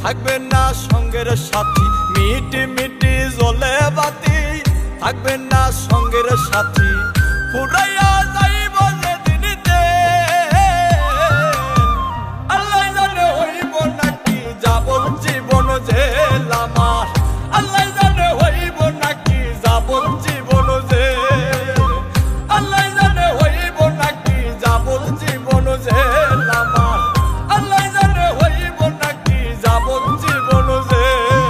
থাকবে না সঙ্গের সাথী, মিটি মিটি জ্বলে বাতি থাকবে না সঙ্গের সাথী, ফুরাইয়া যাইব যেদিনিতে আল্লাহ জানে হইব নাকি যাবন জীবন জেল আমার, আল্লাহ জানে হইব নাকি যাবন জীবন জেল, আল্লাহ জানে হইব নাকি যাবন জীবন জেল আমার, আল্লাহ জানে হইব নাকি যাবন জীবন জেল।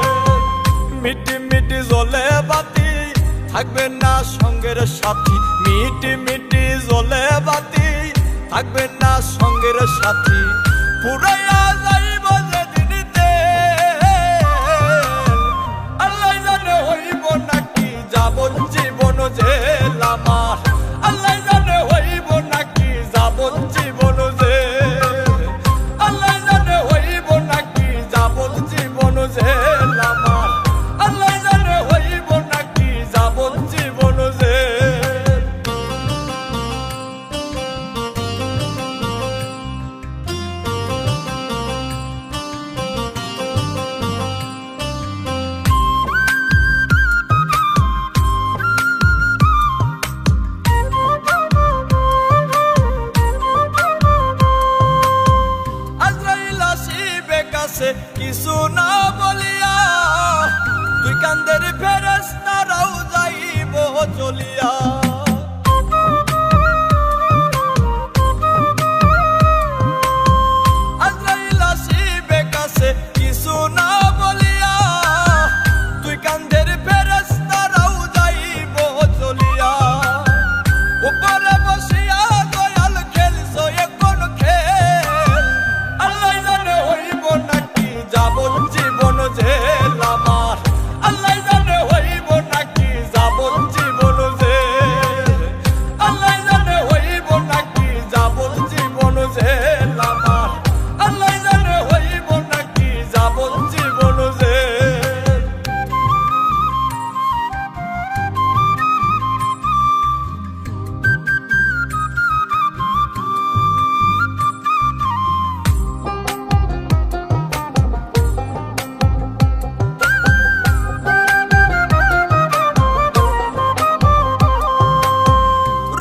মিটি মিটি জ্বলে বাতি থাকবে না সঙ্গের সাথী, মিটি মিটি জ্বলে বাতি থাকবে না সঙ্গের সাথী, পুরাইয়া যাইব যেদিনিতে আল্লাহ জানে হইব নাকি যাবন জীবন জেল আমার, আল্লাহ জানে হইব নাকি যাবন জীবন জেল, আল্লাহ জানে হইব নাকি যাবন জীবন জেল আমার, আল্লাহ জানে হইব নাকি যাবন জীবন জেল। আজরাইল আসিবে কাছে কিছু না বলিয়া, দুই কান্দের ফেরেশতারাও যাইব চলিয়া, আজরাইল আসিবে কাছে কিছু না বলিয়া, দুই কান্দের ফেরেশতারাও যাইব চলিয়া, উপরে বসিয়া দয়াল খেলছো এখন খেল, আল্লাহ জানে হইব নাকি যাবন জীবন জেল আমার, আল্লাহ জানে হইব নাকি যাবন জীবন জেল, আল্লাহ জানে হইব নাকি যাবন জীবন জেল আমার, আল্লাহ জানে হইব নাকি যাবন জীবন জেল।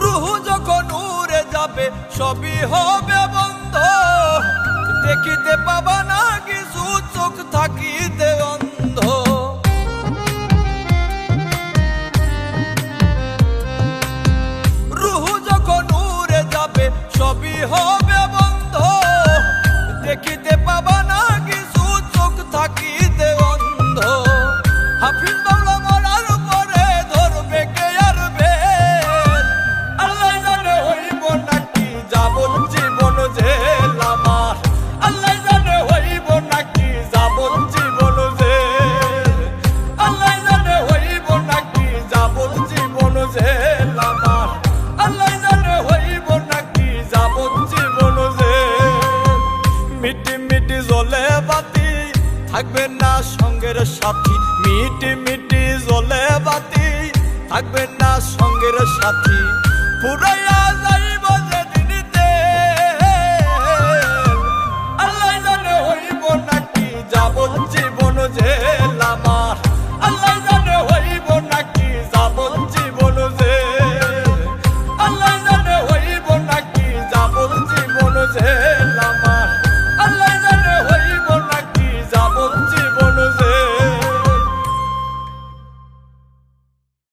রুহু যখন উড়ে যাবে সবই হবে বন্ধ, দেখিতে পাবা না কিছু চোখ থাকিতে অন্ধ, রুহু যখন উড়ে যাবে সবই হবে বন্ধ, দেখিতে পাবা না কিছু চোখ থাকিতে অন্ধ, হাফিজ বাংলা মরার পরে ধরবে কে আর বেল, আল্লাহ জানে হইব নাকি যাবন জীবন জেল আমার, আল্লাহ জানে হইব নাকি যাবন জীবন জেল, আল্লাহ জানে হইব নাকি যাবন জীবন জেল আমার, আল্লাহ জানে হইব নাকি যাবন জীবন জেল। মিটি মিটি জ্বলে বাতি থাকবে না সঙ্গের সাথী, মিটি মিটি জ্বলে বাতি থাকবে না সঙ্গের সাথী, পুরাইয়া